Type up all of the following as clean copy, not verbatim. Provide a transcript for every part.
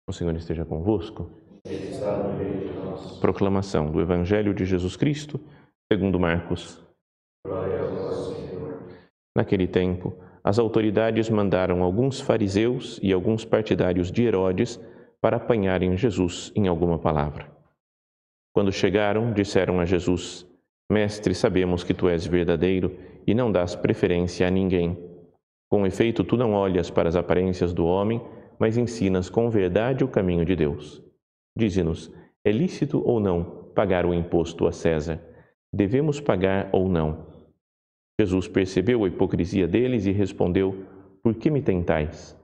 O Senhor esteja convosco. Ele está no meio de nós. Proclamação do Evangelho de Jesus Cristo, segundo Marcos. Glória a vós, Senhor. Naquele tempo, as autoridades mandaram alguns fariseus e alguns partidários de Herodes para apanharem Jesus em alguma palavra. Quando chegaram, disseram a Jesus: Mestre, sabemos que tu és verdadeiro e não dás preferência a ninguém. Com efeito, tu não olhas para as aparências do homem, mas ensinas com verdade o caminho de Deus. Dize-nos, é lícito ou não pagar o imposto a César? Devemos pagar ou não? Jesus percebeu a hipocrisia deles e respondeu: Por que me tentais?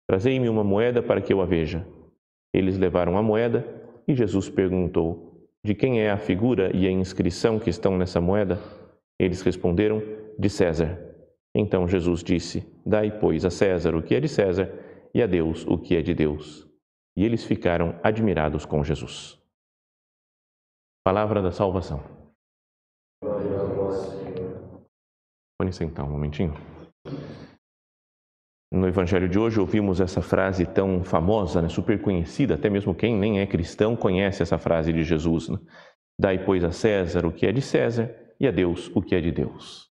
Trazei-me uma moeda para que eu a veja. Eles levaram a moeda e Jesus perguntou: De quem é a figura e a inscrição que estão nessa moeda? Eles responderam: De César. Então Jesus disse: Dai, pois, a César o que é de César e a Deus o que é de Deus. E eles ficaram admirados com Jesus. Palavra da salvação. Glória a vós, Senhor. Pode sentar um momentinho. No Evangelho de hoje ouvimos essa frase tão famosa, super conhecida, até mesmo quem nem é cristão conhece essa frase de Jesus. Dai, pois, a César o que é de César e a Deus o que é de Deus.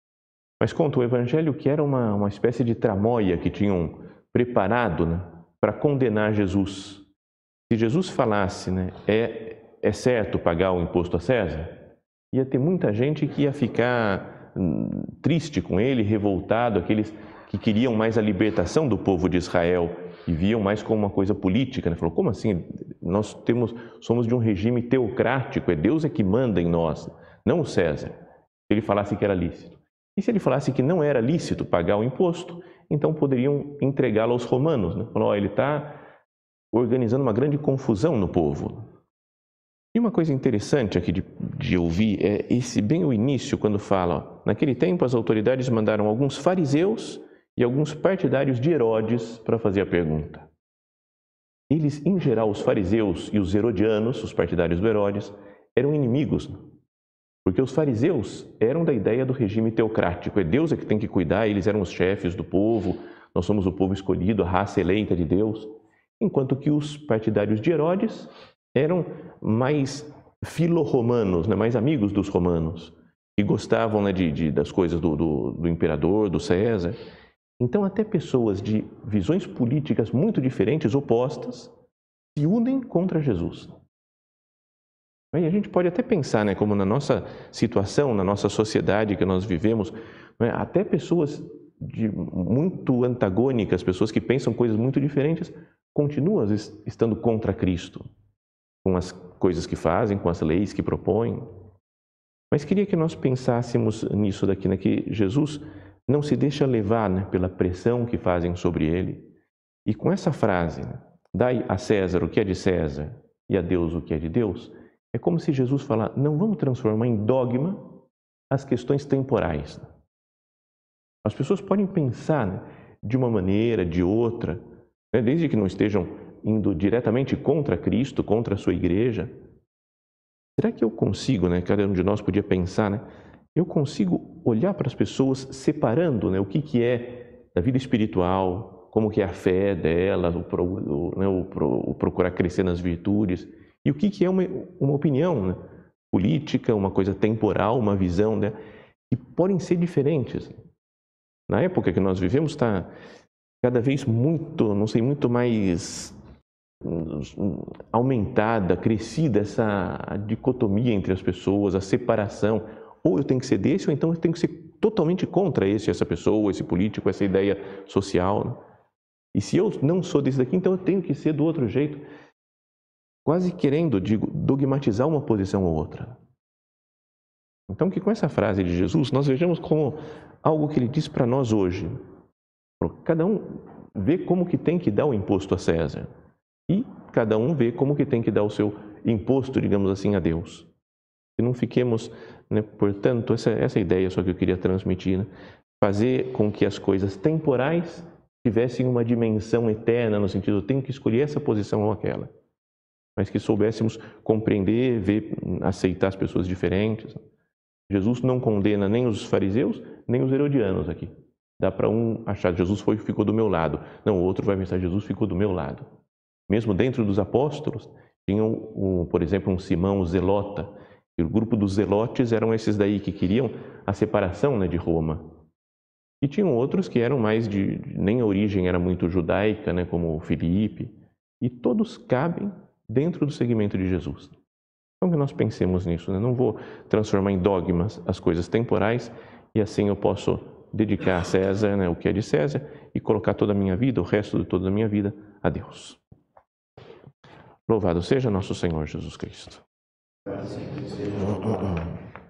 Mas conta o Evangelho que era uma espécie de tramóia que tinham preparado para condenar Jesus. Se Jesus falasse, é certo pagar o imposto a César, ia ter muita gente que ia ficar triste com ele, revoltado, aqueles que queriam mais a libertação do povo de Israel e viam mais como uma coisa política. Falou, como assim? Nós somos de um regime teocrático, Deus é que manda em nós, não o César. Se ele falasse que era lícito. E se ele falasse que não era lícito pagar o imposto, então poderiam entregá-lo aos romanos. Falou, ele está organizando uma grande confusão no povo. E uma coisa interessante aqui de ouvir é bem o início, quando fala, naquele tempo as autoridades mandaram alguns fariseus e alguns partidários de Herodes para fazer a pergunta. Eles, em geral, os fariseus e os herodianos, os partidários do Herodes, eram inimigos, porque os fariseus eram da ideia do regime teocrático, Deus é que tem que cuidar, eles eram os chefes do povo, nós somos o povo escolhido, a raça eleita de Deus, enquanto que os partidários de Herodes eram mais filo-romanos, mais amigos dos romanos, que gostavam das coisas do imperador, do César. Então até pessoas de visões políticas muito diferentes, opostas, se unem contra Jesus. E a gente pode até pensar, como na nossa situação, na nossa sociedade que nós vivemos, até pessoas muito antagônicas, pessoas que pensam coisas muito diferentes, continuam estando contra Cristo, com as coisas que fazem, com as leis que propõem. Mas queria que nós pensássemos nisso daqui, que Jesus não se deixa levar pela pressão que fazem sobre ele. E com essa frase, dai a César o que é de César e a Deus o que é de Deus, é como se Jesus falasse, não vamos transformar em dogma as questões temporais. As pessoas podem pensar de uma maneira, de outra, desde que não estejam indo diretamente contra Cristo, contra a sua igreja. Será que eu consigo, cada um de nós podia pensar, eu consigo olhar para as pessoas separando o que é da vida espiritual, como que é a fé dela, o procurar crescer nas virtudes, e o que é uma opinião política, uma coisa temporal, uma visão, que podem ser diferentes. Na época que nós vivemos está cada vez muito mais aumentada, crescida essa dicotomia entre as pessoas, a separação. Ou eu tenho que ser desse, ou então eu tenho que ser totalmente contra essa pessoa, esse político, essa ideia social. E se eu não sou desse daqui, então eu tenho que ser do outro jeito. Quase querendo, dogmatizar uma posição ou outra. Então que com essa frase de Jesus, nós vejamos como algo que ele diz para nós hoje. Cada um vê como que tem que dar o imposto a César. E cada um vê como que tem que dar o seu imposto, digamos assim, a Deus. Que não fiquemos, portanto, essa ideia só que eu queria transmitir, fazer com que as coisas temporais tivessem uma dimensão eterna, no sentido, eu tenho que escolher essa posição ou aquela. Mas que soubéssemos compreender, ver, aceitar as pessoas diferentes. Jesus não condena nem os fariseus, nem os herodianos aqui. Dá para um achar, Jesus ficou do meu lado. Não, o outro vai pensar, Jesus ficou do meu lado. Mesmo dentro dos apóstolos, tinham, por exemplo, um Simão Zelota. E o grupo dos zelotes eram esses daí que queriam a separação, né, de Roma. E tinham outros que eram mais nem a origem era muito judaica, né, como Filipe. E todos cabem dentro do segmento de Jesus. Então que nós pensemos nisso, né? Não vou transformar em dogmas as coisas temporais e assim eu posso dedicar a César, né, o que é de César e colocar toda a minha vida, o resto de toda a minha vida, a Deus. Louvado seja nosso Senhor Jesus Cristo. Assim seja.